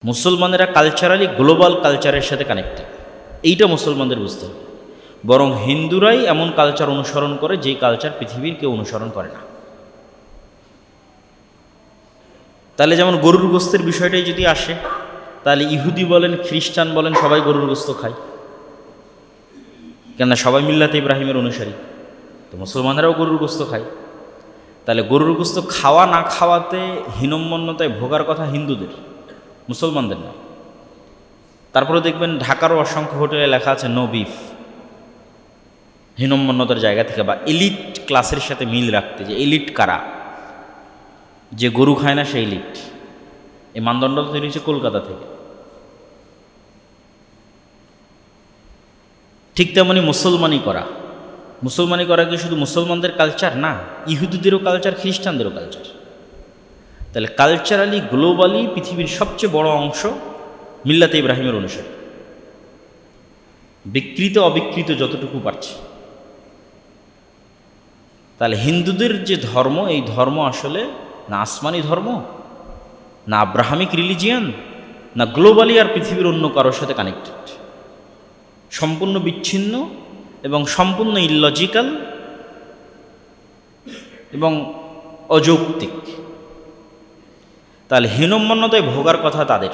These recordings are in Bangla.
মুসলমানেরা কালচারালি গ্লোবাল কালচারের সাথে কানেক্টেড, এইটা মুসলমানদের বুঝতে হবে। বরং হিন্দুরাই এমন কালচার অনুসরণ করে যেই কালচার পৃথিবীর কেউ অনুসরণ করে না। তাহলে যেমন গরুর গোস্তের বিষয়টাই যদি আসে, তাহলে ইহুদি বলেন খ্রিস্টান বলেন সবাই গরুর গোস্ত খায়, কেননা সবাই মিল্লাতে ইব্রাহিমের অনুসারী। তো মুসলমানেরাও গরুর গোস্ত খায়। তাহলে গরুর গোস্ত খাওয়া না খাওয়াতে হীনম্মন্যতায় ভোগার কথা হিন্দুদের, মুসলমানদের না। তারপরে দেখবেন ঢাকারও অসংখ্য হোটেলে লেখা আছে নো বিফ, হীনম্মন্যতার জায়গা থেকে বা এলিট ক্লাসের সাথে মিল রাখতে, যে এলিট কারা, যে গরু খায় না সে এলিট। এই মানদণ্ড তৈরি হচ্ছে কলকাতা থেকে। ঠিক তেমনি মুসলমানি করা কি শুধু মুসলমানদের কালচার না, ইহুদিদেরও কালচার, খ্রিস্টানদেরও কালচার। তাহলে কালচারালি গ্লোবালি পৃথিবীর সবচেয়ে বড় অংশ মিল্লাতে ইব্রাহিমের অনুসারী, বিকৃত অবিকৃত যতটুকু পারছে। তাহলে হিন্দুদের যে ধর্ম, এই ধর্ম আসলে না আসমানি ধর্ম, না আব্রাহামিক রিলিজিয়ান, না গ্লোবালি আর পৃথিবীর অন্য কারোর সাথে কানেক্টেড, সম্পূর্ণ বিচ্ছিন্ন এবং সম্পূর্ণ ইললজিক্যাল এবং অযৌক্তিক। তাহলে হীনম্মন্যতায় ভোগার কথা তাদের,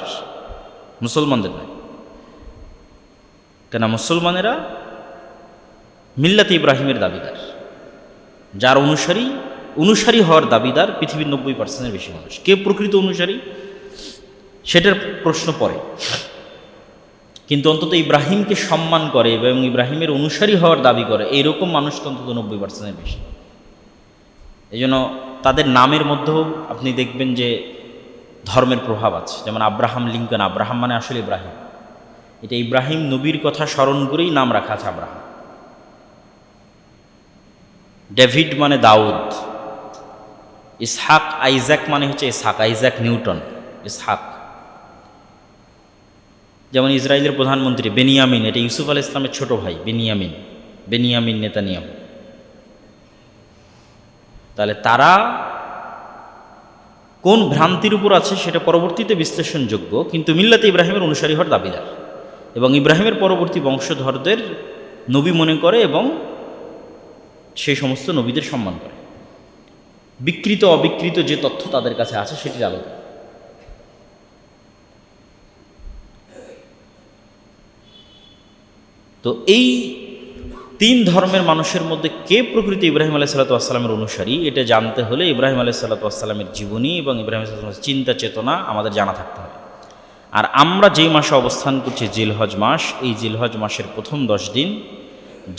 মুসলমানদের নয়। কেন মুসলমানেরা মিল্লাতে ইব্রাহিমের দাবিদার, যার অনুসারী হওয়ার দাবিদার পৃথিবীর 90% বেশি মানুষ। কে প্রকৃত অনুসারী সেটার প্রশ্ন পড়ে, কিন্তু অন্তত ইব্রাহিমকে সম্মান করে এবং ইব্রাহিমের অনুসারী হওয়ার দাবি করে এইরকম মানুষ তো অন্তত 90% বেশি। এই জন্য তাদের নামের মধ্যেও আপনি দেখবেন যে ধর্মের প্রভাব আছে। যেমন আব্রাহাম লিঙ্কন, আব্রাহাম মানে আসলে ইব্রাহিম, এটা ইব্রাহিম নবীর কথা স্মরণ করেই নাম রাখা আছে আব্রাহাম। ডেভিড মানে দাউদ, ইসহাক আইজাক মানে হচ্ছে ইসহাক, আইজাক নিউটন, ইসহাক। যেমন ইসরায়েলের প্রধানমন্ত্রী বেনিয়ামিন, এটা ইউসুফ আল ইসলামের ছোট ভাই বেনিয়ামিন নেতানিয়াহু। তাহলে তারা কোন ভ্রান্তির উপর আছে সেটা পরবর্তীতে বিশ্লেষণযোগ্য, কিন্তু মিল্লাতে ইব্রাহিমের অনুসারী হওয়ার দাবিদার এবং ইব্রাহিমের পরবর্তী বংশধরদের নবী মনে করে এবং সেই সমস্ত নবীদের সম্মান করে। বিকৃত অবিকৃত যে তথ্য তাদের কাছে আছে সেটির আলোকে। তো এই তিন ধর্মের মানুষের মধ্যে কে প্রকৃত ইব্রাহিম আলাইহিসসালামের অনুসারী, এটা জানতে হলে ইব্রাহিম আলাইহিসসালামের জীবনী এবং ইব্রাহিম আলাইহিসসালামের চিন্তা চেতনা আমাদের জানা থাকতে হবে। আর আমরা যেই মাসে অবস্থান করছি জিলহজ মাস, এই জিলহজ মাসের প্রথম 10 দিন,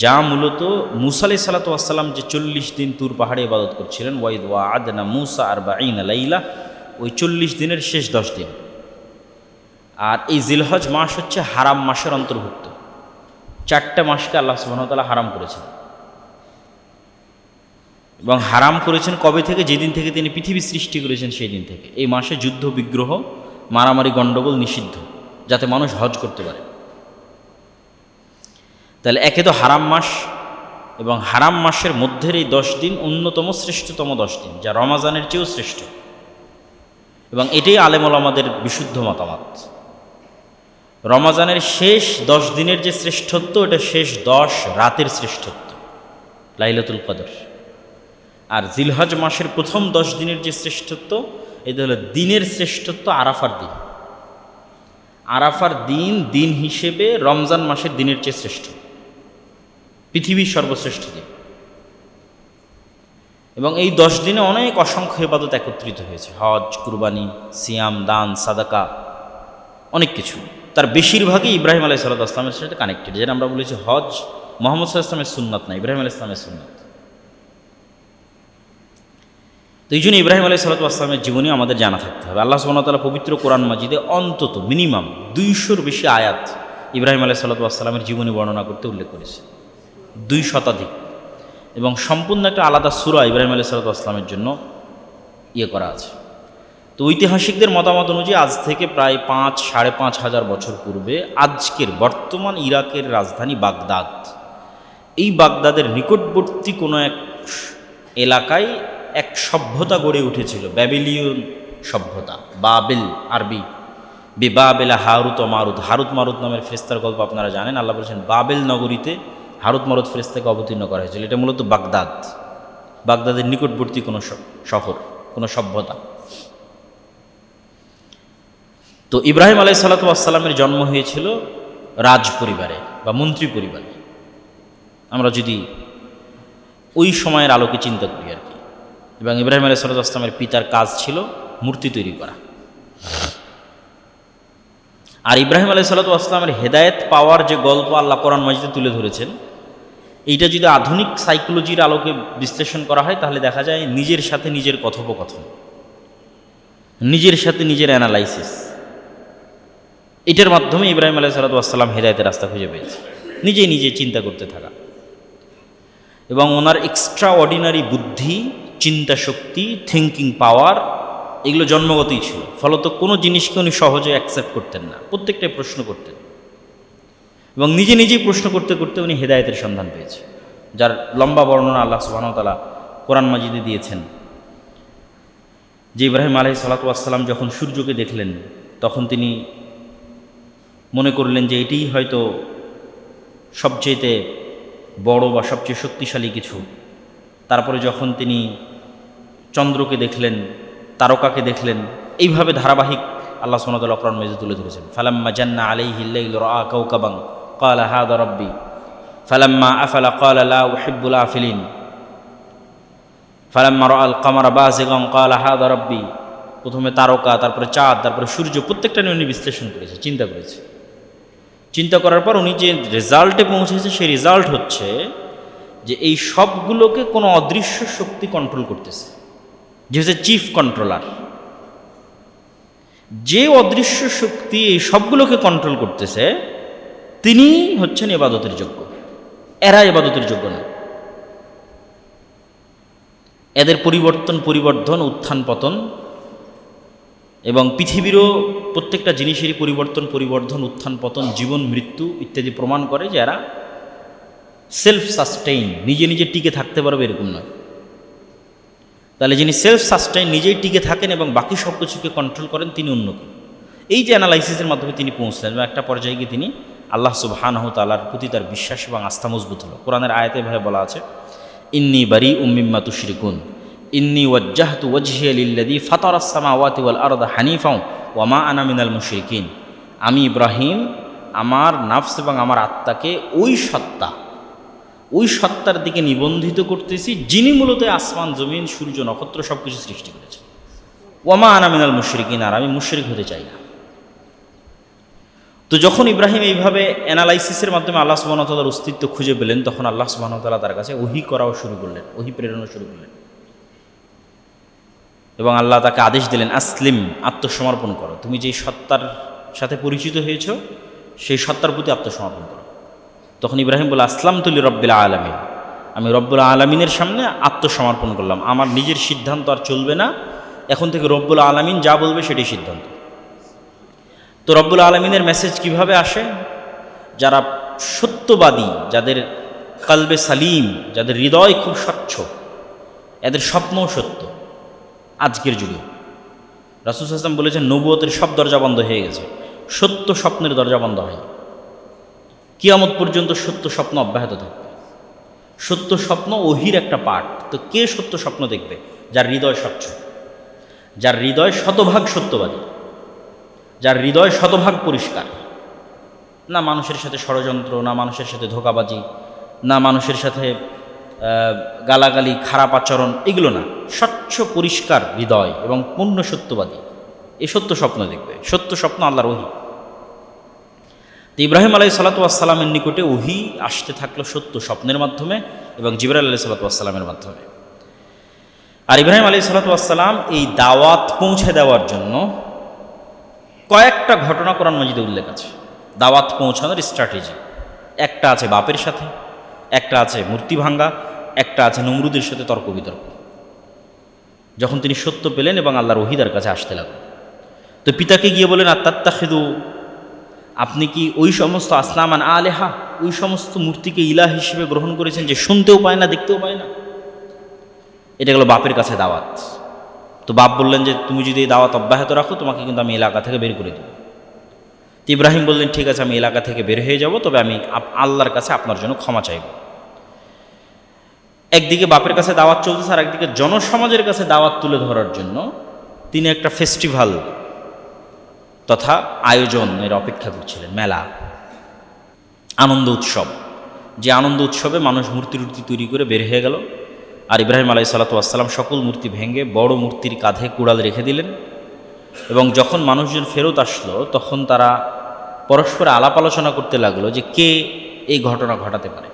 যা মূলত মুসা আলাইহিসসালাম যে 40 দিন তুর পাহাড়ে ইবাদত করছিলেন, ওয়াইদ ওয়া'আদনা মুসা 40 লাইলা, ওই 40 দিনের শেষ 10 দিন। আর এই জিলহজ মাস হচ্ছে হারাম মাসের অন্তর্ভুক্ত। 4টা মাসকে আল্লাহ সুবহানাহু ওয়া তাআলা হারাম করেছেন, এবং হারাম করেছেন কবে থেকে? যেদিন থেকে তিনি পৃথিবী সৃষ্টি করেছেন সেই দিন থেকে। এই মাসে যুদ্ধ বিগ্রহ মারামারি গণ্ডগোল নিষিদ্ধ, যাতে মানুষ হজ করতে পারে। তাহলে একে তো হারাম মাস, এবং হারাম মাসের মধ্যের এই 10 দিন অন্যতম শ্রেষ্ঠতম 10 দিন, যা রমাজানের চেয়েও শ্রেষ্ঠ। এবং এটাই আলেম ওলামাদের বিশুদ্ধ মতামত। রমাজানের শেষ 10 দিনের যে শ্রেষ্ঠত্ব, এটা শেষ 10 রাতের শ্রেষ্ঠত্ব, লাইলাতুল কদর। আর জিলহজ মাসের প্রথম 10 দিনের যে শ্রেষ্ঠত্ব, এটা হলো দিনের শ্রেষ্ঠত্ব, আরাফার দিন। আরাফার দিন হিসেবে রমজান মাসের দিনের চেয়ে শ্রেষ্ঠ, পৃথিবীর সর্বশ্রেষ্ঠ দিন। এবং এই 10 দিনে অনেক অসংখ্য ইবাদত একত্রিত হয়েছে, হজ, কুরবানি, সিয়াম, দান, সাদাকা, অনেক কিছু। তার বেশিরভাগই ইব্রাহিম আলাইহিসসালামের সাথে কানেক্টেড। যেটা আমরা বলেছি হজ মুহাম্মদ সাল্লাল্লাহু আলাইহি ওয়াসাল্লামের সুন্নাত না, ইব্রাহিম আলাইহিস সালামের সুন্নাত। তো এই জন্য ইব্রাহিম আলাইহিস সালামের জীবনী আমাদের জানা থাকতে হবে। আল্লাহ সুবহানাহু ওয়া তাআলা পবিত্র কোরআন মাজিদে অন্তত মিনিমাম 200-র বেশি আয়াত ইব্রাহিম আলাইহিস সালামের জীবনী বর্ণনা করতে উল্লেখ করেছে, 2 শতাধিক। এবং সম্পূর্ণ একটা আলাদা সূরা ইব্রাহিম আলাইহিস সালামের জন্য করা আছে। তো ঐতিহাসিকদের মতামত অনুযায়ী আজ থেকে প্রায় 5-5.5 হাজার বছর পূর্বে আজকের বর্তমান ইরাকের রাজধানী বাগদাদ, এই বাগদাদের নিকটবর্তী কোনো এক এলাকায় এক সভ্যতা গড়ে উঠেছিল, ব্যাবিলিয়ন সভ্যতা, বাবেল আরবি, বিবাবেলা হারুত ও মারুত। হারুত মারুত নামের ফেরেশতার গল্প আপনারা জানেন। আল্লাহ বলেছেন বাবেল নগরীতে হারুত মারুত ফেরেশতাকে অবতীর্ণ করা হয়েছিল। এটা মূলত বাগদাদের নিকটবর্তী কোনো শহর, কোনো সভ্যতা। তো ইব্রাহিম আলাইহিস সালামের জন্ম হয়েছিল রাজ পরিবারে বা মন্ত্রী পরিবারে, আমরা যদি ওই সময়ের আলোকে চিন্তা করি আর কি। এবং ইব্রাহিম আলাইহিস সালামের পিতার কাজ ছিল মূর্তি তৈরি করা। আর ইব্রাহিম আলাইহিস সালামের হেদায়েত পাওয়ার যে গল্প আল্লাহ কোরআন মাজিদে তুলে ধরেছেন, এইটা যদি আধুনিক সাইকোলজির আলোকে বিশ্লেষণ করা হয় তাহলে দেখা যায় নিজের সাথে নিজের কথোপকথন, নিজের সাথে নিজের অ্যানালাইসিস, এটার মাধ্যমে ইব্রাহিম আলাইহিস সালাম হেদায়েতের রাস্তা খুঁজে পেয়েছে। নিজেই নিজে চিন্তা করতে থাকা এবং ওনার এক্সট্রা অর্ডিনারি বুদ্ধি, চিন্তা শক্তি, থিঙ্কিং পাওয়ার, এগুলো জন্মগতই ছিল। ফলত কোনো জিনিসকে উনি সহজে অ্যাকসেপ্ট করতেন না, প্রত্যেকটাই প্রশ্ন করতেন এবং নিজে নিজেই প্রশ্ন করতে করতে উনি হেদায়েতের সন্ধান পেয়েছে, যার লম্বা বর্ণনা আল্লাহ সুবহানাহু ওয়া তাআলা কোরআন মাজিদে দিয়েছেন। যে ইব্রাহিম আলাইহিস সালাম যখন সূর্যকে দেখলেন তখন তিনি মনে করলেন যে এটিই হয়তো সবচেয়ে বড় বা সবচেয়ে শক্তিশালী কিছু। তারপরে যখন তিনি চন্দ্রকে দেখলেন, তারকাকে দেখলেন, এইভাবে ধারাবাহিক আল্লাহ সুবহানাহু ওয়া তাআলা কোরআন মাজিদে তুলে ধরেছেন। ফালাম্মা জান্না আলাইহিল লাইলু রাআ কাওকাবান ক্বালা হাযা রাব্বি ফালাম্মা আফালা ক্বালা লা উহিব্বুল আফিলিন ফালাম্মা রাআল কামারা বাযিগান ক্বালা হাযা রাব্বি। প্রথমে তারকা, তারপরে চাঁদ, তারপরে সূর্য, প্রত্যেকটা নিয়ে উনি বিশ্লেষণ করেছে, চিন্তা করেছে। চিন্তা করার পর উনি যে রেজাল্টে পৌঁছেছে সেই রেজাল্ট হচ্ছে যে এই সবগুলোকে কোনো অদৃশ্য শক্তি কন্ট্রোল করতেছে, যে হচ্ছে চিফ কন্ট্রোলার। যে অদৃশ্য শক্তি এই সবগুলোকে কন্ট্রোল করতেছে তিনি হচ্ছেন ইবাদতের যোগ্য, এরা ইবাদতের যোগ্য না। এদের পরিবর্ধন, উত্থান পতন এবং পৃথিবীরও প্রত্যেকটা জিনিসেরই পরিবর্ধন, উত্থান পতন, জীবন মৃত্যু ইত্যাদি প্রমাণ করে যে এরা সেলফ সাস্টেইন, নিজে নিজে টিকে থাকতে পারবে এরকম নয়। তাহলে যিনি সেলফ সাস্টেইন, নিজেই টিকে থাকেন এবং বাকি সব কিছুকে কন্ট্রোল করেন, তিনি অন্য কেউ। এই যে অ্যানালাইসিসের মাধ্যমে তিনি পৌঁছলেন এবং একটা পর্যায়ে গিয়ে তিনি আল্লাহ সুবহানাহু ওয়া তাআলার প্রতি তার বিশ্বাস এবং আস্থা মজবুত হলো। কোরআনের আয়াতে ভাবে বলা আছে, ইন্নী বারিউম মিম্মা তুশরিকুন ইন্নী ওয়াজ্জাহতু ওয়াজহিয়া লিল্লাযী ফাতারাস সামাওয়াতি ওয়াল আরদা হানিফা ওয়া মা আনা মিনাল মুশরিকিন। আমি ইব্রাহিম আমার নাফস এবং আমার আত্মাকে ওই সত্তার দিকে নিবন্ধিত করতেছি যিনি মূলত আসমান, জমিন, সূর্য, নক্ষত্র সব কিছু সৃষ্টি করেছেন। ওয়া মা আনা মিনাল মুশরিকিন, আর আমি মুশরিক হতে চাই না। তো যখন ইব্রাহিম এইভাবে অ্যানালাইসিসের মাধ্যমে আল্লাহ সুবহানাহু ওয়া তাআলার অস্তিত্ব খুঁজে পেলেন, তখন আল্লাহ সুবহানাহু ওয়া তাআলা তার কাছে ওহী করাও শুরু করলেন, ওহী প্রেরণা শুরু করলেন এবং আল্লাহ তাকে আদেশ দিলেন, আসলিম, আত্মসমর্পণ করো। তুমি যেই সত্তার সাথে পরিচিত হয়েছ সেই সত্তার প্রতি আত্মসমর্পণ করো। তখন ইব্রাহিম বলে, আসলামতু লিরাব্বিল আলামিন, আমি রব্বুল আলামিনের সামনে আত্মসমর্পণ করলাম। আমার নিজের সিদ্ধান্ত আর চলবে না, এখন থেকে রব্বুল আলামিন যা বলবে সেটাই সিদ্ধান্ত। তো রব্বুল আলামিনের মেসেজ কিভাবে আসে? যারা সত্যবাদী, যাদের কলবে সালিম, যাদের হৃদয় খুব স্বচ্ছ, এদের স্বপ্নও সত্য। আজকের যুগে রাসূল সাল্লাল্লাহু আলাইহি ওয়াসাল্লাম বলেছেন, নবুয়তের সব দরজা বন্ধ হয়ে গেছে, সত্য স্বপ্নের দরজা বন্ধ হয়নি। কিয়ামত পর্যন্ত সত্য স্বপ্ন অব্যাহত থাকবে। সত্য স্বপ্ন ওহির একটা পার্ট। তো কে সত্য স্বপ্ন দেখবে? যার হৃদয় স্বচ্ছ, যার হৃদয় শতভাগ সত্যবাদী, যার হৃদয় শতভাগ পরিষ্কার, না মানুষের সাথে ষড়যন্ত্র, না মানুষের সাথে ধোঁকাবাজি, না মানুষের সাথে গালাগালি, খারাপ আচরণ, এগুলো না। স্বচ্ছ পরিষ্কার হৃদয় এবং পূর্ণ সত্যবাদী, এই সত্য স্বপ্ন দেখবে। সত্য স্বপ্ন আল্লাহর ওহী। তো ইব্রাহিম আলাইহিসসালামের নিকটে ওহী আসতে থাকলো সত্য স্বপ্নের মাধ্যমে এবং জিবরাইল আলাইহিসসালামের মাধ্যমে। আর ইব্রাহিম আলাইহিসসালাম এই দাওয়াত পৌঁছে দেওয়ার জন্য কয়েকটা ঘটনা কোরআন মাজিদে উল্লেখ আছে। দাওয়াত পৌঁছানোর স্ট্র্যাটেজি একটা আছে বাপের সাথে, একটা আছে মূর্তি ভাঙ্গা, একটা আছে নমরুদের সাথে তর্ক বিতর্ক। যখন তিনি সত্য পেলেন এবং আল্লাহর ওহীর কাছে আসতে লাগলেন, তো পিতাকে গিয়ে বলেন, আত্তাত্তাখিদু, আপনি কি ওই সমস্ত আসনামান আলেহা, ওই সমস্ত মূর্তিকে ইলাহ হিসেবে গ্রহণ করেছেন যে শুনতেও পায় না, দেখতেও পায় না? এটা গেল বাপের কাছে দাওয়াত। তো বাপ বললেন যে তুমি যদি এই দাওয়াত অব্যাহত রাখো তোমাকে কিন্তু আমি এলাকা থেকে বের করে দেব। তো ইব্রাহিম বললেন, ঠিক আছে, আমি এলাকা থেকে বের হয়ে যাব, তবে আমি আল্লাহর কাছে আপনার জন্য ক্ষমা চাইব। একদিকে বাপের কাছে দাওয়াত চলতেছে, আর একদিকে জনসমাজের কাছে দাওয়াত তুলে ধরার জন্য তিনি একটা ফেস্টিভ্যাল তথা আয়োজনের অপেক্ষা করছিলেন, মেলা, আনন্দ উৎসব। যে আনন্দ উৎসবে মানুষ মূর্তি টুর্তি তৈরি করে বের হয়ে গেল, আর ইব্রাহিম আলাইহিসসালাতু ওয়াসসালাম সকল মূর্তি ভেঙে বড় মূর্তির কাঁধে কুড়াল রেখে দিলেন। এবং যখন মানুষজন ফেরত আসলো, তখন তারা পরস্পর আলাপ আলোচনা করতে লাগলো যে কে এই ঘটনা ঘটাতে পারে।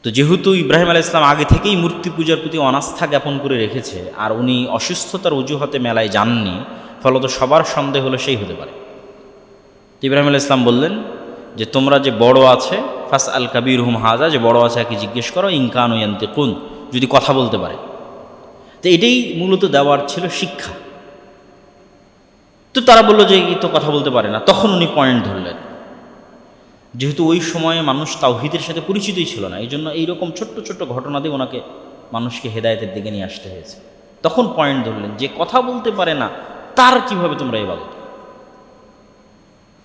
তো যেহেতু ইব্রাহিম আলাইহিস সালাম আগে থেকেই মূর্তি পূজার প্রতি অনাস্থা জ্ঞাপন করে রেখেছে, আর উনি অসুস্থতার অজুহাতে মেলায় যাননি, ফলত সবার সন্দেহ হলো সেই হতে পারে। তো ইব্রাহিম আলাইহিস সালাম বললেন যে তোমরা যে বড় আছে, ফাস আল কাবির হুম হাজা, যে বড় আছে একে জিজ্ঞেস করো, ইনকানু ইয়ান্তিকুন, যদি কথা বলতে পারে। তো এটাই মূলত দেওয়ার ছিল শিক্ষা। তো তারা বললো যে এই তো কথা বলতে পারে না। তখন উনি পয়েন্ট ধরলেন, যেহেতু ওই সময়ে মানুষ তাওহীদের সাথে পরিচিতই ছিল না, এই জন্য এইরকম ছোট্ট ছোট্ট ঘটনা দিয়ে ওনাকে মানুষকে হেদায়েতের দিকে নিয়ে আসতে হয়েছে। তখন পয়েন্ট ধরলেন যে কথা বলতে পারে না, তার কিভাবে তোমরা ইবাদত করো।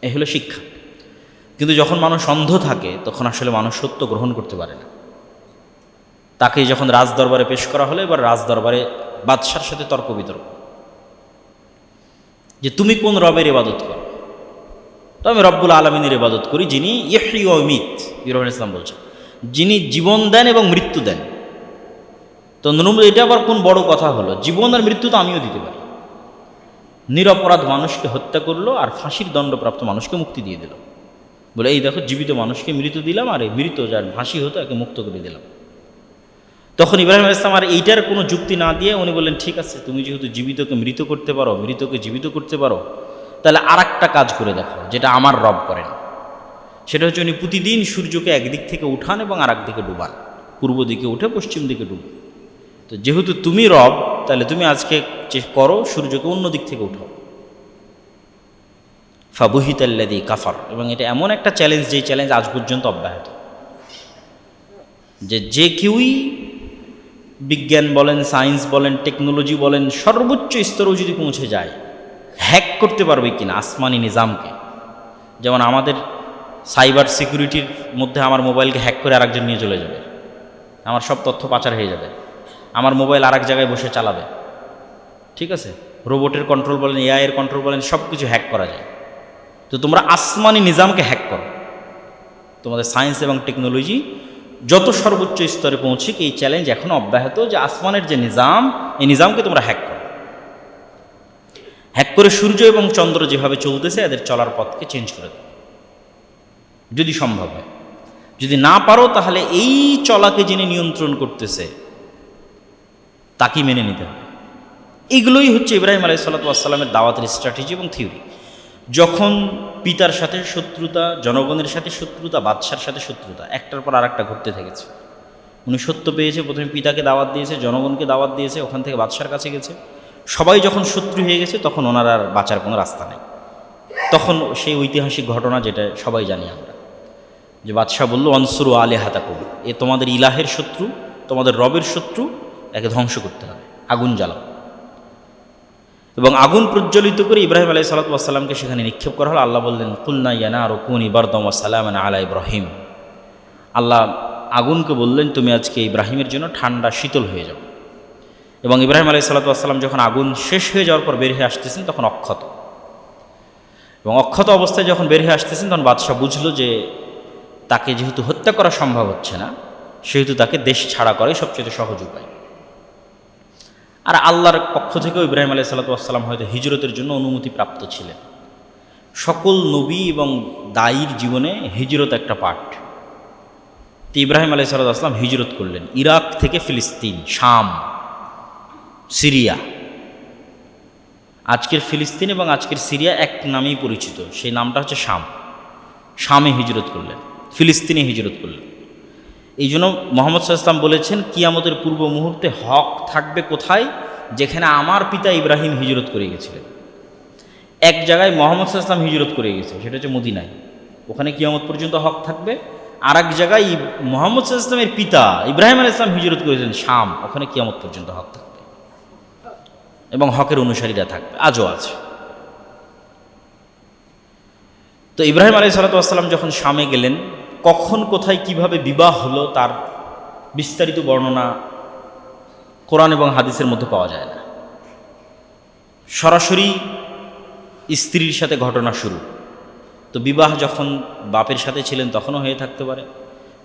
এই হলো শিক্ষা। কিন্তু যখন মানুষ অন্ধ থাকে, তখন আসলে মানুষ সত্য গ্রহণ করতে পারে না। তাকে যখন রাজদরবারে পেশ করা হলো, এবার রাজদরবারে বাদশার সাথে তর্ক বিতর্ক, যে তুমি কোন রবের ইবাদত করো। তো আমি রব্বুল আলমিনের ইবাদত করি, যিনি ইহয়ি ওয়া ইউমীত, ইব্রাহিম আলাইহিস সালাম বলছেন, যিনি জীবন দেন এবং মৃত্যু দেন। তো এটা আবার কোন বড় কথা হলো, জীবন আর মৃত্যু তো আমিও দিতে পারি। নিরপরাধ মানুষকে হত্যা করলো আর ফাঁসির দণ্ডপ্রাপ্ত মানুষকে মুক্তি দিয়ে দিল, বলে এই দেখো জীবিত মানুষকে মৃত্যু দিলাম, আর এই মৃত যার ফাঁসি হতো একে মুক্ত করে দিলাম। তখন ইব্রাহিম আলাইহিস সালাম আর এইটার কোনো যুক্তি না দিয়ে উনি বললেন, ঠিক আছে, তুমি যেহেতু জীবিতকে মৃত করতে পারো, মৃতকে জীবিত করতে পারো, তাহলে আর একটা কাজ করে দেখো, যেটা আমার রব করেন। সেটা হচ্ছে উনি প্রতিদিন সূর্যকে একদিক থেকে উঠান এবং আর একদিকে ডুবান, পূর্ব দিকে উঠে পশ্চিম দিকে ডুবে। তো যেহেতু তুমি রব, তাহলে তুমি আজকে করো, সূর্যকে অন্য দিক থেকে উঠাও। ফাবুহিতাল্লাযী কাফার, এবং এটা এমন একটা চ্যালেঞ্জ, যেই চ্যালেঞ্জ আজ পর্যন্ত অব্যাহত, যে কেউই বিজ্ঞান বলেন, সায়েন্স বলেন, টেকনোলজি বলেন, সর্বোচ্চ স্তরেও যদি পৌঁছে যায়, হ্যাক করতে পারবে কিনা আসমানি নিজামকে। যেমন আমাদের সাইবার সিকিউরিটির মধ্যে আমার মোবাইলকে হ্যাক করে আরেকজন নিয়ে চলে যাবে, আমার সব তথ্য পাচার হয়ে যাবে, আমার মোবাইল আরেক জায়গায় বসে চালাবে, ঠিক আছে। রোবটের কন্ট্রোল বলেন, এআই এর কন্ট্রোল বলেন, সব কিছু হ্যাক করা যায়। তো তোমরা আসমানি নিজামকে হ্যাক করো। তোমাদের সায়েন্স এবং টেকনোলজি যত সর্বোচ্চ স্তরে পৌঁছে, এই চ্যালেঞ্জ এখনো অব্যাহত, যে আসমানের যে নিজাম, এই নিজামকে তোমরা হ্যাক করো। হ্যাক করে সূর্য এবং চন্দ্র যেভাবে চলতেছে, এদের চলার পথকে চেঞ্জ করে দাও, যদি সম্ভব হয়। যদি না পারো, তাহলে এই চলাকে যিনি নিয়ন্ত্রণ করতেছে তাকেই মেনে নিতে হবে। এগুলোই হচ্ছে ইব্রাহিম আলাইহিসসালাতু ওয়াসসালামের দাওয়াতের স্ট্র্যাটেজি এবং থিওরি। যখন পিতার সাথে শত্রুতা, জনগণের সাথে শত্রুতা, বাদশার সাথে শত্রুতা, একটার পর আরেকটা ঘটতে থেকেছে। উনি সত্য পেয়েছে, প্রথমে পিতাকে দাওয়াত দিয়েছে, জনগণকে দাওয়াত দিয়েছে, ওখান থেকে বাদশার কাছে গেছে। সবাই যখন শত্রু হয়ে গেছে, তখন ওনার আর বাঁচার কোনো রাস্তা নেই। তখন সেই ঐতিহাসিক ঘটনা, যেটা সবাই জানি আমরা, যে বাদশাহ বলল, অনসুরু আলিহাতাকুম, এ তোমাদের ইলাহের শত্রু, তোমাদের রবের শত্রু, একে ধ্বংস করতে হবে, আগুন জ্বালাও। এবং আগুন প্রজ্বলিত করে ইব্রাহিম আলাইহিসসালাতু ওয়াসসালামকে সেখানে নিক্ষেপ করা হলো। আল্লাহ বললেন, কুলনা ইয়া নারু কুনি বারদাম ওয়া সালামান আলা ইব্রাহিম। আল্লাহ আগুনকে বললেন, তুমি আজকে ইব্রাহিমের জন্য ঠান্ডা শীতল হয়ে যাও। এবং ইব্রাহিম আলাইহিসসালাতু ওয়াসসালাম যখন আগুন শেষ হয়ে যাওয়ার পর বের হয়ে আসতেছেন, তখন অক্ষত, এবং অক্ষত অবস্থায় যখন বের হয়ে আসতেছেন, তখন বাদশাহ বুঝলো যে তাকে যেহেতু হত্যা করা সম্ভব হচ্ছে না, সেহেতু তাকে দেশ ছাড়া করাই সবচেয়ে সহজ উপায়। আর আল্লাহর পক্ষ থেকেও ইব্রাহিম আলাইহিসসালাতু ওয়াসসালাম হয়তো হিজরতের জন্য অনুমতি প্রাপ্ত ছিলেন। সকল নবী এবং দায়ীর জীবনে হিজরত একটা পার্ট। তো ইব্রাহিম আলাইহিসসালাতু ওয়াসসালাম হিজরত করলেন ইরাক থেকে ফিলিস্তিন, শাম, সিরিয়া। আজকের ফিলিস্তিন এবং আজকের সিরিয়া এক নামেই পরিচিত, সেই নামটা হচ্ছে শাম। শামে হিজরত করলেন, ফিলিস্তিনে হিজরত করলেন। এই জন্য মুহাম্মদ সাল্লাল্লাহু আলাইহি ওয়াসাল্লাম বলেছেন, কিয়ামতের পূর্ব মুহূর্তে হক থাকবে কোথায়? যেখানে আমার পিতা ইব্রাহিম হিজরত করে গেছিলেন। এক জায়গায় মুহাম্মদ সাল্লাল্লাহু আলাইহি ওয়াসাল্লাম হিজরত করে গেছে, সেটা হচ্ছে মদিনায়, ওখানে কিয়ামত পর্যন্ত হক থাকবে। আর এক জায়গায় মুহাম্মদ সাল্লাল্লাহু আলাইহি ওয়াসাল্লামের পিতা ইব্রাহিম আলাইহিস সালাম হিজরত করেছেন শাম, ওখানে কিয়ামত পর্যন্ত হক থাকবে এবং হকের অনুসারীরা থাকবে, আজও আছে। তো ইব্রাহিম আলাইহিসসালাম যখন শামে গেলেন, কখন কোথায় কিভাবে বিবাহ হলো তার বিস্তারিত বর্ণনা কোরআন এবং হাদিসের মধ্যে পাওয়া যায় না। সরাসরি স্ত্রীর সাথে ঘটনা শুরু। তো বিবাহ যখন বাপের সাথে ছিলেন তখনও হয়ে থাকতে পারে,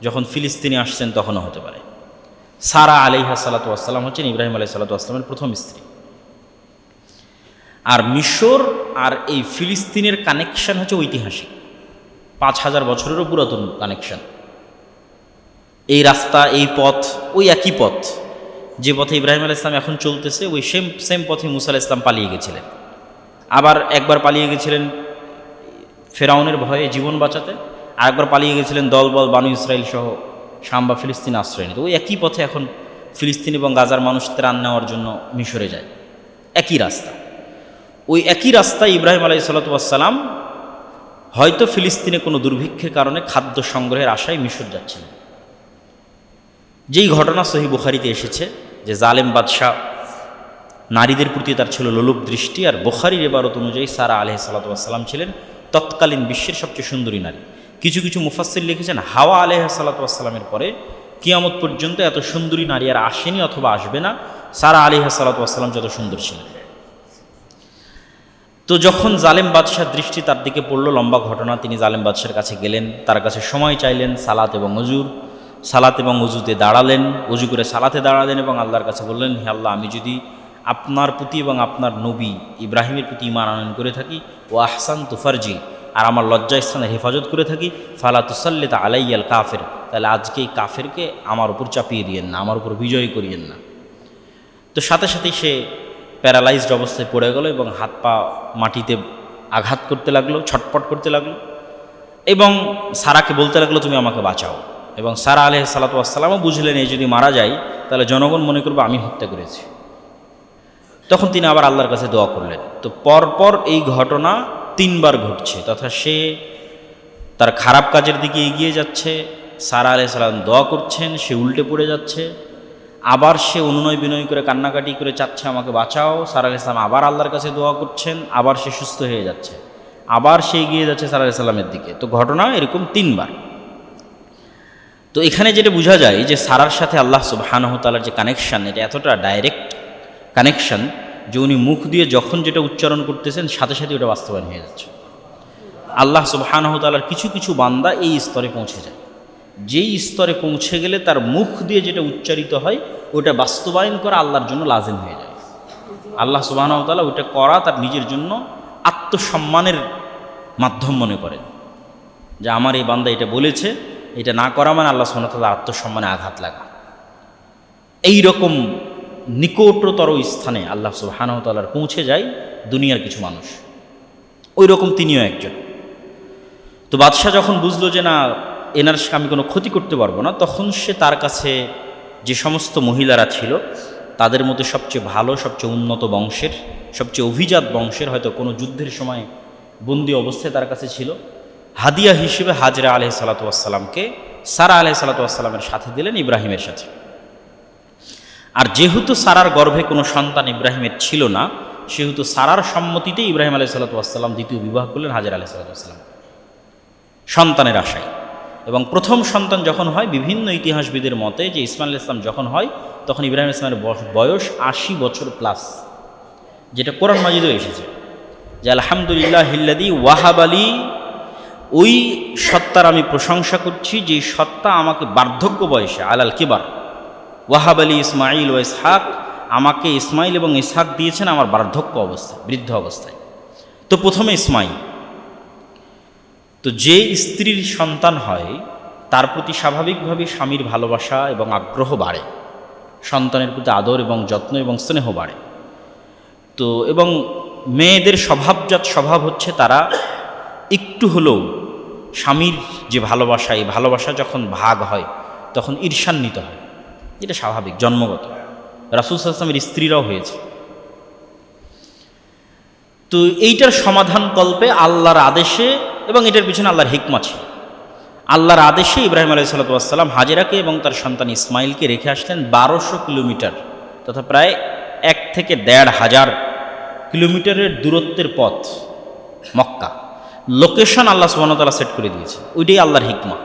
যখন ফিলিস্তিনে আসছেন তখনও হতে পারে। সারা আলাইহা সালাতু ওয়াসসালাম হচ্ছেন ইব্রাহিম আলাইহিসসালাতু ওয়াসসালামের প্রথম স্ত্রী। আর মিশর আর এই ফিলিস্তিনের কানেকশন হচ্ছে ঐতিহাসিক, 5000 বছরেরও পুরাতন কানেকশন। এই রাস্তা, এই পথ, ওই একই পথ যে পথে ইব্রাহিম আলাইহিস সালাম এখন চলতেছে, ওই সেম পথে মুসা আলাইহিস সালাম পালিয়ে গেছিলেন। আবার একবার পালিয়ে গেছিলেন ফেরাউনের ভয়ে জীবন বাঁচাতে, আর একবার পালিয়ে গেছিলেন দলবল বানু ইসরাইল সহ শাম বা ফিলিস্তিন আশ্রয় নিতে। ওই একই পথে এখন ফিলিস্তিন এবং গাজার মানুষ ত্রাণ নেওয়ার জন্য মিশরে যায়, একই রাস্তা। ওই একই রাস্তায় ইব্রাহিম আলাইহিসসালাম হয়তো ফিলিস্তিনে কোনো দুর্ভিক্ষের কারণে খাদ্য সংগ্রহের আশায় মিশর যাচ্ছিলেন। যেই ঘটনা সহিহ বুখারীতে এসেছে যে জালেম বাদশাহ নারীদের প্রতি তার ছিল লোলুপ দৃষ্টি, আর বুখারীর ইবারত অনুযায়ী সারা আলাইহিসসালাম ছিলেন তৎকালীন বিশ্বের সবচেয়ে সুন্দরী নারী। কিছু কিছু মুফাসসির লিখেছেন হাওয়া আলাইহিসসালামের পরে কিয়ামত পর্যন্ত এত সুন্দরী নারী আর আসেনি অথবা আসবে না, সারা আলাইহিসসালাম যত সুন্দর ছিলেন। তো যখন জালেম বাদশার দৃষ্টি তার দিকে পড়ল, লম্বা ঘটনা, তিনি জালেম বাদশার কাছে গেলেন, তার কাছে সময় চাইলেন সালাত এবং অজুতে দাঁড়ালেন, অজু করে সালাতে দাঁড়ালেন এবং আল্লাহর কাছে বললেন, হে আল্লাহ, আমি যদি আপনার প্রতি এবং আপনার নবী ইব্রাহিমের প্রতি ঈমান আনয়ন করে থাকি, ও আহসান তুফারজি, আর আমার লজ্জাস্থানের হেফাজত করে থাকি, ফালা তুসাল্লিত আলাইয়াল কাফের, তাহলে আজকে এই কাফেরকে আমার উপর চাপিয়ে দিয়েন না, আমার উপর বিজয় করিয়েন না। তো সাথে সাথেই সে প্যারালাইজড অবস্থায় পড়ে গেল এবং হাত পা মাটিতে আঘাত করতে লাগলো, ছটপট করতে লাগলো এবং সারাকে বলতে লাগলো, তুমি আমাকে বাঁচাও। এবং সারা আলাইহিসসালামও বুঝলেন এই যদি মারা যায় তাহলে জনগণ মনে করবে আমি হত্যা করেছি। তখন তিনি আবার আল্লাহর কাছে দোয়া করলেন। তো পরপর এই ঘটনা 3 বার ঘটছে, তথা সে তার খারাপ কাজের দিকে এগিয়ে যাচ্ছে, সারা আলাইহিসসালাম দোয়া করছেন, সে উল্টে পড়ে যাচ্ছে, আবার সে অনুনয় বিনয় করে কান্নাকাটি করে চাচ্ছে আমাকে বাঁচাও, সারা আলাইহিসসালাম আবার আল্লাহর কাছে দোয়া করছেন, আবার সে সুস্থ হয়ে যাচ্ছে, আবার সে এগিয়ে যাচ্ছে সারা আলাইহিসসালামের দিকে। তো ঘটনা এরকম 3 বার। তো এখানে যেটা বোঝা যায় যে সারার সাথে আল্লাহ সুবহানাহু ওয়া তাআলার যে কানেকশন, এটা এতটা ডাইরেক্ট কানেকশন যে উনি মুখ দিয়ে যখন যেটা উচ্চারণ করতেছেন সাথে সাথে ওটা বাস্তবায়ন হয়ে যাচ্ছে। আল্লাহ সুবহানাহু ওয়া তাআলার কিছু কিছু বান্দা এই স্তরে পৌঁছে যায়, যেই স্তরে পৌঁছে গেলে তার মুখ দিয়ে যেটা উচ্চারিত হয় ওটা বাস্তবায়ন করা আল্লাহর জন্য লাজিম হয়ে যায়। আল্লাহ সুবহানাহু ওয়া তাআলা ওটা করা তার নিজের জন্য আত্মসম্মানের মাধ্যম মনে করেন, যে আমার এই বান্দা এটা বলেছে, এটা না করা মানে আল্লাহ সুবহানাহু ওয়া তাআলা আত্মসম্মানে আঘাত লাগা। এইরকম নিকটতর স্থানে আল্লাহ সুবহানাহু ওয়া তাআলার পৌঁছে যায় দুনিয়ার কিছু মানুষ, ওই রকম তিনিও একজন। তো বাদশাহ যখন বুঝলো যে না, এনার আমি কোনো ক্ষতি করতে পারবো না, তখন সে তার কাছে যে সমস্ত মহিলারা ছিল তাদের মধ্যে সবচেয়ে ভালো, সবচেয়ে উন্নত বংশের, সবচেয়ে অভিজাত বংশের, হয়তো কোনো যুদ্ধের সময় বন্দী অবস্থায় তার কাছে ছিল, হাদিয়া হিসেবে হাজরা আলাইহিসসালাতু ওয়াসসালামকে সারা আলাইহিসসালাতু ওয়াসসালামের সাথে দিলেন, ইব্রাহিমের সাথে। আর যেহেতু সারার গর্ভে কোনো সন্তান ইব্রাহিমের ছিল না, সেহেতু সারার সম্মতিতেই ইব্রাহিম আলাইহিসসালাতু ওয়াসসালাম দ্বিতীয় বিবাহ করলেন হাজরা আলাইহিসসালাতু ওয়াসসালাম সন্তানের আশায়। এবং প্রথম সন্তান যখন হয়, বিভিন্ন ইতিহাসবিদের মতে যে ইসমাইল আলাইহিস সালাম যখন হয় তখন ইব্রাহিম আলাইহিস সালামের বয়স 80 বছর প্লাস, যেটা কোরআন মাজিদেও এসেছে যে আলহামদুলিল্লাহিল্লাযী ওয়াহাবালি, ওই সত্তার আমি প্রশংসা করছি যে সত্তা আমাকে বার্ধক্য বয়সে আলাল কিবার ওয়াহাবালি ইসমাইল ও ইসহাক, আমাকে ইসমাইল এবং ইসহাক দিয়েছেন আমার বার্ধক্য অবস্থায়, বৃদ্ধ অবস্থায়। তো প্রথমে ইসমাইল। তো যে স্ত্রীর সন্তান হয় তার প্রতি স্বাভাবিকভাবে স্বামীর ভালোবাসা এবং আগ্রহ বাড়ে, সন্তানের প্রতি আদর এবং যত্ন এবং স্নেহ বাড়ে। তো এবং মেয়েদের স্বভাবজাত স্বভাব হচ্ছে তারা একটু হলেও স্বামীর যে ভালোবাসা, এই ভালোবাসা যখন ভাগ হয় তখন ঈর্ষান্বিত হয়, এটা স্বাভাবিক, জন্মগত। রাসূল সাল্লাল্লাহু আলাইহি ওয়াসাল্লামের স্ত্রীরাও হয়েছে। তো এইটার সমাধান কল্পে আল্লাহর আদেশে, এবং এটার পিছনে আল্লাহর হিকমা ছিল, আল্লাহর আদেশে ইব্রাহিম আলাইহিসসালাতু ওয়াসসালাম হাজেরাকে এবং তার সন্তান ইসমাইলকে রেখে আসলেন 1200 কিলোমিটার, তথা প্রায় 1 থেকে 1500 কিলোমিটারের দূরত্বের পথ মক্কা। লোকেশন আল্লাহ সুবহানাহু ওয়া তাআলা সেট করে দিয়েছে। ওইটাই আল্লাহর হিকমা,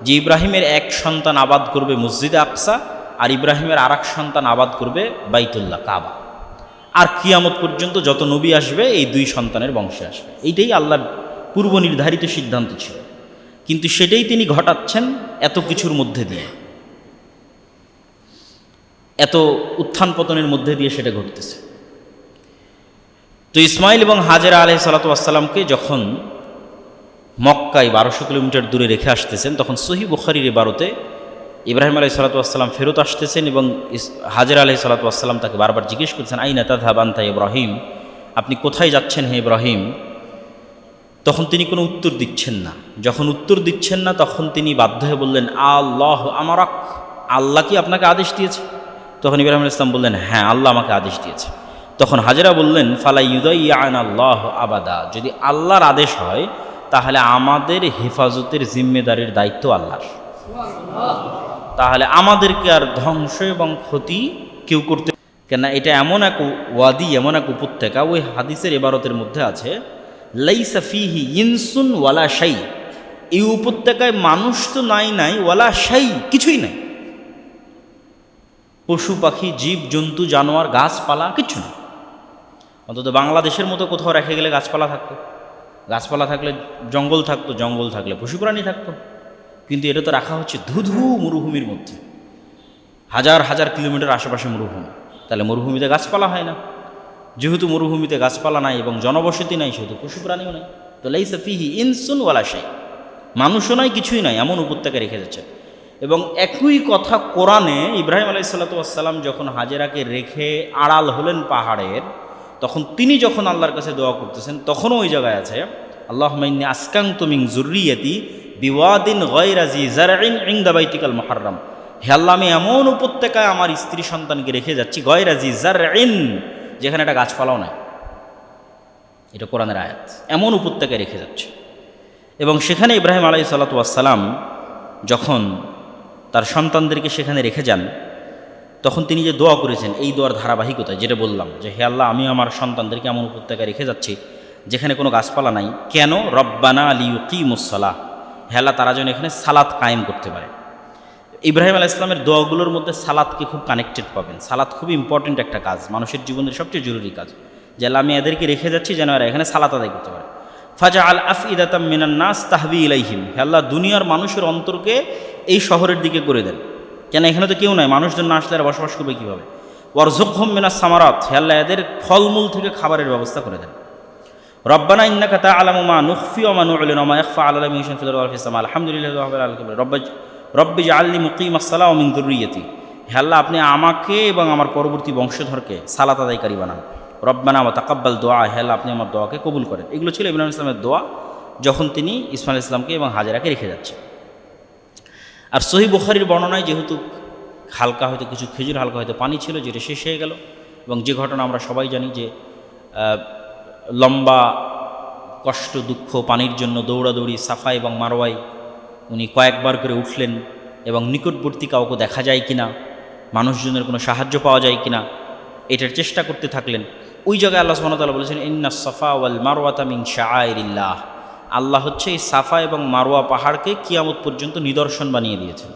যে ইব্রাহিমের এক সন্তান আবাদ করবে মসজিদে আকসা, আর ইব্রাহিমের আর এক সন্তান আবাদ করবে বাইতুল্লাহ কাবা। আর কিয়ামত পর্যন্ত যত নবী আসবে এই দুই সন্তানের বংশে আসবে। এইটাই আল্লাহর পূর্ব নির্ধারিত সিদ্ধান্ত ছিল, কিন্তু সেটাই তিনি ঘটাচ্ছেন এত কিছুর মধ্যে দিয়ে, এত উত্থান পতনের মধ্যে দিয়ে সেটা ঘটতেছে। তো ইসমাইল এবং হাজেরা আলাইহিস সালাতু ওয়াস সালামকে যখন মক্কায় 1200 কিলোমিটার দূরে রেখে আসতেছেন, তখন সহিহ বুখারীর ইবারতে ইব্রাহিম আলাইহিস সালাতু ওয়াস সালাম ফেরত আসতেছেন এবং হাজেরা আলাইহিস সালাতু ওয়াস সালাম তাকে বারবার জিজ্ঞেস করছেন, আইনা তাযহাব আনতা ইব্রাহিম, আপনি কোথায় যাচ্ছেন হে ইব্রাহিম? তখন তিনি কোনো উত্তর দিচ্ছেন না। যখন উত্তর দিচ্ছেন না, তখন তিনি বাধ্য হয়ে বললেন, আল্লাহ আমারাক, আল্লাহ কি আপনাকে আদেশ দিয়েছে? তখন ইব্রাহিম আলাইহিস সালাম বললেন, হ্যাঁ, আল্লাহ আমাকে আদেশ দিয়েছে। তখন হাজেরা বললেন, ফালা ইউদাইয়ানা আল্লাহ আবাদা, যদি আল্লাহর আদেশ হয় তাহলে আমাদের হেফাজতের জিম্মেদারির দায়িত্ব আল্লাহর, তাহলে আমাদেরকে আর ধ্বংস এবং ক্ষতি কেউ করতে, কেন এটা এমন এক ওয়াদি, এমন এক উপত্যকা, ওই হাদিসের ইবারতের মধ্যে আছে লাইসা ফিহি ইনসুন ওয়ালা শাই, এই উপত্যকায় মানুষ তো নাই ওয়ালা শাই, কিছুই নাই, পশু পাখি জীব জন্তু জানোয়ার গাছপালা কিচ্ছু না। অন্তত বাংলাদেশের মতো কোথাও রেখে গেলে গাছপালা থাকতো, গাছপালা থাকলে জঙ্গল থাকতো, জঙ্গল থাকলে পশু প্রাণী থাকতো, কিন্তু এটা তো রাখা হচ্ছে ধুধু মরুভূমির মধ্যে, হাজার হাজার কিলোমিটার আশেপাশে মরুভূমি, তাহলে মরুভূমিতে গাছপালা হয় না। যেহেতু মরুভূমিতে গাছপালা নাই এবং জনবসতি নাই, সেহেতু পশু প্রাণীও নাই। তো লাইসা ফিহি ইনসুন ওয়ালা শাই, মানুষও নাই, কিছুই নাই, এমন উপত্যকা রেখে যাচ্ছে। এবং একই কথা কোরআনে ইব্রাহিম আলাইহিস সালাতু ওয়াস সালাম যখন হাজেরাকে রেখে আড়াল হলেন পাহাড়ের, তখন তিনি যখন আল্লাহর কাছে দোয়া করতেছেন, তখনও ওই জায়গায় আছে, আল্লাহুম্মা ইন্নী আসকানতু মিন যুররিয়াতি বিওয়াদিন গায়রা জি যারইন ইনদা বাইতিকাল মুহাররম, হে আল্লাহ, আমি এমন উপত্যকায় আমার স্ত্রী সন্তানকে রেখে যাচ্ছি, গায়রা জি যারইন, যেখানে একটা গাছপালাও নাই। এটা কোরআনের আয়াত, এমন উপত্যকায় রেখে যাচ্ছে। এবং সেখানে ইব্রাহিম আলাইহিস সালাতু ওয়াস সালাম যখন তার সন্তানদেরকে সেখানে রেখে যান, তখন তিনি যে দোয়া করেছেন, এই দোয়ার ধারাবাহিকতা, যেটা বললাম যে হে আল্লাহ, আমি আমার সন্তানদেরকে এমন উপত্যকায় রেখে যাচ্ছি যেখানে কোনো গাছপালা নাই, কেন? রব্বানা লিইয়ুকিমুস সালাহ, হে আল্লাহ, তারা যেন এখানে সালাত কায়েম করতে পারে। ইব্রাহিম আলাইহিস সালামের দোয়াগুলোর মধ্যে সালাতকে খুব কানেক্টেড পাবেন। সালাত খুব ইম্পর্টেন্ট একটা কাজ, মানুষের জীবনের সবচেয়ে জরুরি কাজ, যে আল্লাহ, আমি এদেরকে রেখে যাচ্ছি যেন এরা এখানে সালাত আদায় করতে পারে। ফাজআল আফইদাতাম মিনান নাস তাহবি ইলাইহিম, হে আল্লাহ, দুনিয়ার মানুষের অন্তরকে এই শহরের দিকে করে দেন, কেন এখানে তো কেউ নাই, মানুষজন না আসলে এরা বসবাস করবে কীভাবে? ওয়ারযুকহুম মিনাস সামারাত, হে আল্লাহ, এদের ফলমূল থেকে খাবারের ব্যবস্থা করে দেন। রব্বানা ইন্নাকা তা'লামু মা নুখফি ওয়া মা নু'লিনু ওয়া মা ইয়াখফা আলাল্লাহি মিন শাইইন ফিল আরদি ওয়া ফিস সামা, আলহামদুলিল্লাহি রাব্বিল আলামিন, রব্বি জাআলনি মুকিমাস সালাহ ওয়া মিন যুররিয়াতি, হে আল্লাহ, আপনি আমাকে এবং আমার পরবর্তী বংশধরকে সালাত আদায়কারী বানান। রব্বানা ওয়া তাকাব্বাল দোয়া, হে আল্লাহ, আপনি আমার দোয়াকে কবুল করেন। এগুলো ছিল ইব্রাহিম ইসলামের দোয়া যখন তিনি ইসমাইল ইসলামকে এবং হাজেরাকে রেখে যাচ্ছে। আর সহিহ বুখারীর বর্ণনায় যেহেতু হালকা হয়তো কিছু খেজুর, হালকা হয়তো পানি ছিল, যেটা শেষ হয়ে গেল, এবং যে ঘটনা আমরা সবাই জানি যে লম্বা কষ্ট দুঃখ পানির জন্য দৌড়াদৌড়ি সাফা এবং মারওয়ায় উনি কয়েকবার করে উঠলেন এবং নিকটবর্তী কাউকে দেখা যায় কিনা, মানুষজনের কোনো সাহায্য পাওয়া যায় কিনা, এটার চেষ্টা করতে থাকলেন। ওই জায়গায় আল্লাহ সুবহানাহু ওয়া তাআলা বলেছেন, ইন্নাস সাফা ওয়াল মারওয়াতা মিন শাআইরিল্লাহ, আল্লাহ হচ্ছে এই সাফা এবং মারওয়া পাহাড়কে কিয়ামত পর্যন্ত নিদর্শন বানিয়ে দিয়েছেন।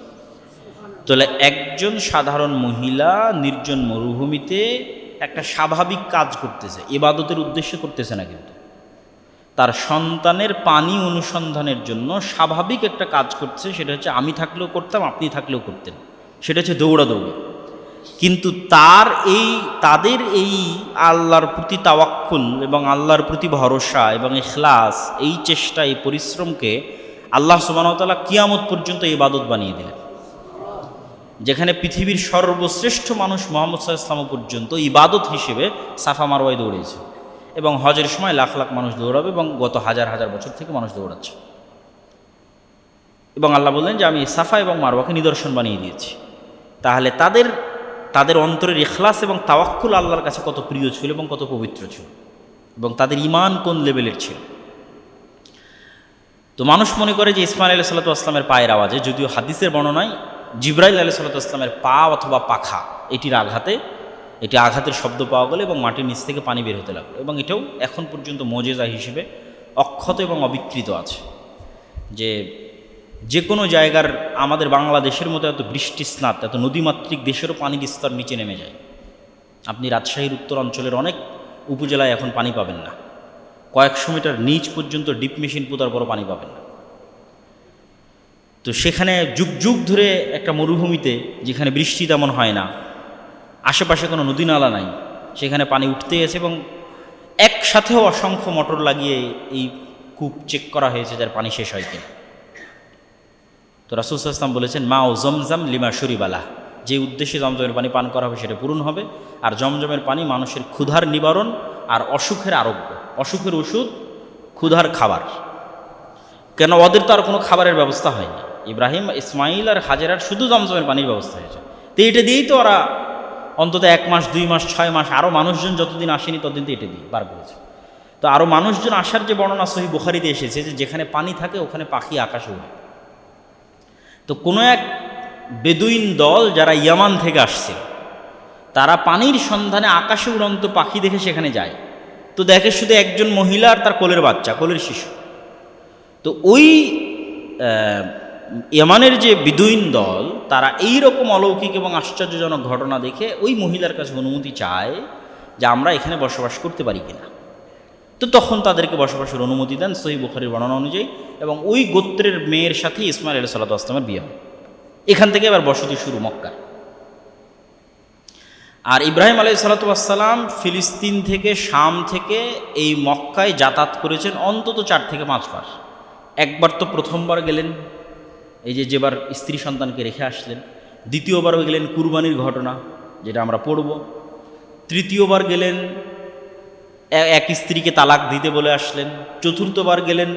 তাহলে একজন সাধারণ মহিলা নির্জন মরুভূমিতে একটা স্বাভাবিক কাজ করতেছে, ইবাদতের উদ্দেশ্যে করতেছে না, কিন্তু তার সন্তানের পানি অনুসন্ধানের জন্য স্বাভাবিক একটা কাজ করছে, সেটা হচ্ছে আমি থাকলেও করতাম, আপনি থাকলেও করতেন, সেটা হচ্ছে দৌড়াদৌড়ি। কিন্তু তাদের এই আল্লাহর প্রতি তাওয়াক্কুল এবং আল্লাহর প্রতি ভরসা এবং ইখলাস, এই চেষ্টা, এই পরিশ্রমকে আল্লাহ সুবহানাহু ওয়া তাআলা কিয়ামত পর্যন্ত ইবাদত বানিয়ে দিলেন। যেখানে পৃথিবীর সর্বশ্রেষ্ঠ মানুষ মুহাম্মদ সাল্লাল্লাহু আলাইহি ওয়াসাল্লাম পর্যন্ত ইবাদত হিসেবে সাফা মারওয়ায় দৌড়েছে, এবং হজের সময় লাখ লাখ মানুষ দৌড়াবে, এবং গত হাজার হাজার বছর থেকে মানুষ দৌড়াচ্ছে। এবং আল্লাহ বললেন যে আমি সাফা এবং মারওয়াকে নিদর্শন বানিয়ে দিয়েছি। তাহলে তাদের অন্তরের ইখলাস এবং তাওয়াক্কুল আল্লাহর কাছে কত প্রিয় ছিল এবং কত পবিত্র ছিল, এবং তাদের ঈমান কোন লেভেলের ছিল। তো মানুষ মনে করে যে ইসমাঈল আলাইহিস সালাতু ওয়াস সালামের পায়ের আওয়াজে, যদিও হাদিসের বর্ণনায় জিবরাইল আলাইহিস সালাতু ওয়াস সালামের পা অথবা পাখা এটি আঘাতের শব্দ পাওয়া গেল এবং মাটির নিচ থেকে পানি বের হতে লাগলো, এবং এটাও এখন পর্যন্ত মুজিজা হিসেবে অক্ষত এবং অবিকৃত আছে, যে কোনো জায়গার আমাদের বাংলাদেশের মতো এত বৃষ্টিস্নাত এত নদীমাতৃক দেশেরও পানির স্তর নিচে নেমে যায়। আপনি রাজশাহীর উত্তর অঞ্চলের অনেক উপজেলায় এখন পানি পাবেন না, কয়েকশো মিটার নিচ পর্যন্ত ডিপ মেশিন পোতার পরও পানি পাবেন না। তো সেখানে যুগ যুগ ধরে একটা মরুভূমিতে, যেখানে বৃষ্টি তেমন হয় না, আশেপাশে কোনো নদী নালা নাই, সেখানে পানি উঠতেই আছে এবং একসাথেও অসংখ্য মোটর লাগিয়ে এই কূপ চেক করা হয়েছে যার পানি শেষ হয় কিনা। তো রাসূল সাল্লাল্লাহু আলাইহি ওয়াসাল্লাম বলেছেন, মা ও জমজম লিমা শরিবালা, যে উদ্দেশ্যে জমজমের পানি পান করা হবে সেটা পূরণ হবে। আর জমজমের পানি মানুষের ক্ষুধার নিবারণ আর অসুখের আরোগ্য, অসুখের ওষুধ, ক্ষুধার খাবার। কেন ওদের তো আর কোনো খাবারের ব্যবস্থা হয়নি, ইব্রাহিম, ইসমাইল আর হাজেরার শুধু জমজমের পানির ব্যবস্থা হয়েছে। তো এটা দিয়েই তো ওরা অন্তত 1 মাস 2 মাস 6 মাস, আরও মানুষজন যতদিন আসেনি ততদিন তো এটা দিয়ে বার করেছে। তো আরও মানুষজন আসার যে বর্ণনা সহিহ বুখারীতে এসেছে যে যেখানে পানি থাকে ওখানে পাখি আকাশে ওঠে। তো কোনো এক বেদুইন দল যারা ইয়ামান থেকে আসছে, তারা পানির সন্ধানে আকাশে উড়ন্ত পাখি দেখে সেখানে যায়। তো দেখে শুধু একজন মহিলা আর তার কোলের বাচ্চা, কোলের শিশু। তো ওই ইয়ামানের যে বেদুইন দল, তারা এই রকম অলৌকিক এবং আশ্চর্যজনক ঘটনা দেখে ওই মহিলার কাছে অনুমতি চায় যে আমরা এখানে বসবাস করতে পারি কিনা। তো তখন তাদেরকে বসবাসের অনুমতি দেন সহিহ বুখারীর বর্ণনা অনুযায়ী, এবং ওই গোত্রের মেয়ের সাথে ইসমাইল আলাইহিস সালাতু ওয়াস সালামের বিয়ে হয়। এখান থেকে এবার বসতি শুরু মক্কা। আর ইব্রাহিম আলাইহিস সালাতু ওয়াস সালাম ফিলিস্তিন থেকে, শাম থেকে এই মক্কায় যাতায়াত করেছেন অন্তত 4 থেকে 5 বার। একবার তো প্রথমবার গেলেন এই যেবার স্ত্রী সন্তানকে রেখে আসলেন, দ্বিতীয়বারও গেলেন কুরবানির ঘটনা যেটা আমরা পড়ব, তৃতীয়বার গেলেন এক স্ত্রীকে তালাক দিতে বলে আসলেন, চতুর্থবার গেলেন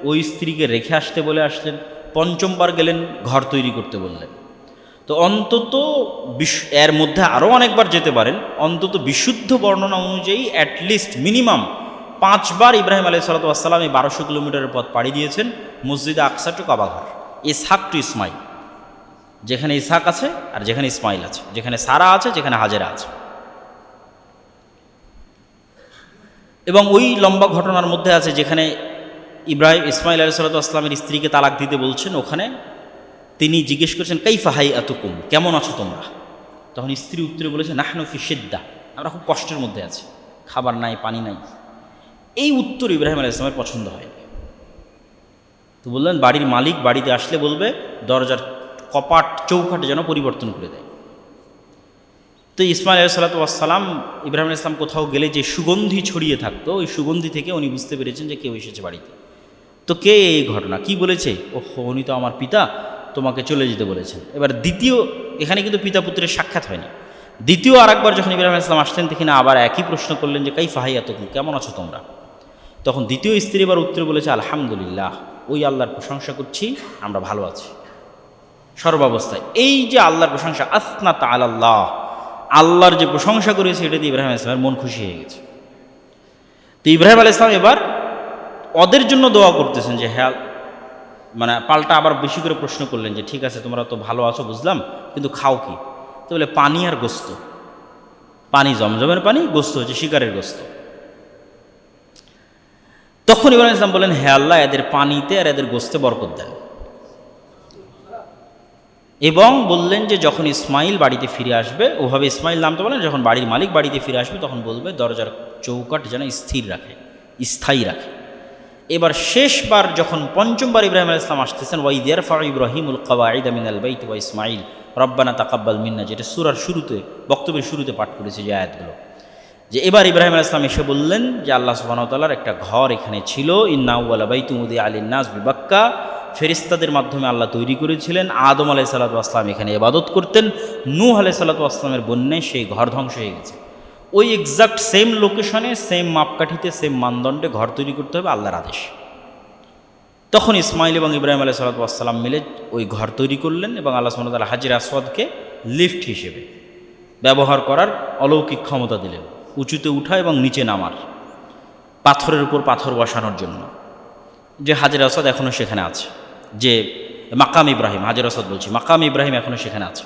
ওই স্ত্রীকে রেখে আসতে বলে আসলেন, পঞ্চমবার গেলেন ঘর তৈরি করতে বললেন। তো অন্তত এর মধ্যে আরও অনেকবার যেতে পারেন, অন্তত বিশুদ্ধ বর্ণনা অনুযায়ী অ্যাটলিস্ট মিনিমাম 5 বার ইব্রাহিম আলাইহিস সালাতু ওয়াস সালাম এই 1200 কিলোমিটারের পথ পাড়ি দিয়েছেন মসজিদে আকসা টু কাবাঘর, ইসহাক টু ইসমাইল, যেখানে ইসহাক আছে আর যেখানে ইসমাইল আছে, যেখানে সারা আছে, যেখানে হাজেরা আছে। এবং ওই লম্বা ঘটনার মধ্যে আছে যেখানে ইসমাইল আলাইহিস সালাতু ওয়াস সালামের স্ত্রীকে তালাক দিতে বলছেন, ওখানে তিনি জিজ্ঞেস করছেন কাইফা হাইআতুকুম, কেমন আছো তোমরা? তখন স্ত্রী উত্তরে বলেছে নাহনু ফি শিদ্দা, আমরা খুব কষ্টের মধ্যে আছি, খাবার নাই, পানি নাই। এই উত্তর ইব্রাহিম আলাইহিস সালামের পছন্দ হয়নি। তো বললেন বাড়ির মালিক বাড়িতে আসলে বলবে দরজার কপাট চৌকাট যেন পরিবর্তন করে দেয়। তো ইসমাইল আলাইহিস সালাতু ওয়াস সালাম, ইব্রাহিম আলাইহিস সালাম কোথাও গেলে যে সুগন্ধি ছড়িয়ে থাকতো, ওই সুগন্ধি থেকে উনি বুঝতে পেরেছেন যে কেউ এসেছে বাড়িতে। তো কে এই ঘটনা কি বলেছে? ওহো, উনি তো আমার পিতা, তোমাকে চলে যেতে বলেছেন। এবার দ্বিতীয়, এখানে কিন্তু পিতা পুত্রের সাক্ষাৎ হয়নি। দ্বিতীয় আরেকবার যখন ইব্রাহিম আলাইহিস সালাম আসলেন, দেখি না আবার একই প্রশ্ন করলেন যে কাইফা হাইআতুকুম, কেমন আছো তোমরা? তখন দ্বিতীয় স্ত্রী এবার উত্তরে বলেছে আলহামদুলিল্লাহ, ওই আল্লাহর প্রশংসা করছি, আমরা ভালো আছি সর্বাবস্থায়। এই যে আল্লাহর প্রশংসা, আসনা তাআলাল্লাহ, আল্লাহর যে প্রশংসা করেছে, এটাতে ইব্রাহিম আলাইহিস সালামের মন খুশি হয়ে গেছে। তো ইব্রাহিম আলাইহিস সালাম এবার ওদের জন্য দোয়া করতেছেন যে হ্যাঁ, মানে পাল্টা আবার বেশি করে প্রশ্ন করলেন যে ঠিক আছে তোমরা তো ভালো আছো বুঝলাম, কিন্তু খাও কি? তো বলে পানি আর গোস্ত। পানি জমজমের পানি, গোস্ত হচ্ছে শিকারের গোস্ত। তখন ইব্রাহিম আলাইহিস সালাম বলেন হে আল্লাহ, এদের পানিতে আর এদের গোস্তে বরকত দেন। এবং বললেন যে যখন ইসমাইল বাড়িতে ফিরে আসবে, ওভাবে ইসমাইল নাম তো বলেন, যখন বাড়ির মালিক বাড়িতে ফিরে আসবে তখন বলবে দরজার চৌকাট যেন স্থির রাখে, স্থায়ী রাখে। এবার শেষবার যখন পঞ্চমবার ইব্রাহিম আলাইহিস সালাম আসতেছেন, ওয়াইদ ইয়ারফাউ ইব্রাহিমুল কওয়াইদ মিনাল বাইত ওয়া ইসমাইল রব্বানা তাকাব্বাল মিন্না, যেটা সূরার শুরুতে, বক্তব্যের শুরুতে পাঠ করেছে যে আয়াতগুলো, যে এবার ইব্রাহিম আলাইহিস সালাম এসে বললেন যে আল্লাহ সুবহানাহু ওয়া তাআলার একটা ঘর এখানে ছিল, ইন্না আউওয়ালা বাইতুম উদিআ লিন-নাস বিবাক্কা, ফেরেশতাদের মাধ্যমে আল্লাহ তৈরি করেছিলেন। আদম আলাইহিস সালাতু ওয়াস সালাম এখানে ইবাদত করতেন, নূহ আলাইহিস সালাতু ওয়াস সালামের বন্যায় সেই ঘর ধ্বংস হয়ে গেছে। ওই এক্সাক্ট সেম লোকেশনে, সেম মাপকাঠিতে, সেম মানদণ্ডে ঘর তৈরি করতে হবে, আল্লাহর আদেশ। তখন ইসমাইল এবং ইব্রাহিম আলাইহিস সালাতু ওয়াস সালাম মিলে ওই ঘর তৈরি করলেন এবং আল্লাহ সুবহানাহু ওয়া তাআলা হাজর আসওয়াদকে লিফট হিসেবে ব্যবহার করার অলৌকিক ক্ষমতা দিলেন, উঁচুতে উঠা এবং নিচে নামার, পাথরের উপর পাথর বসানোর জন্য। যে হাজর আসওয়াদ এখনও সেখানে আছে, যে মাকাম ইব্রাহিম, হাজর আসওয়াদ বলছি, মাকাম ইব্রাহিম এখনও সেখানে আছে।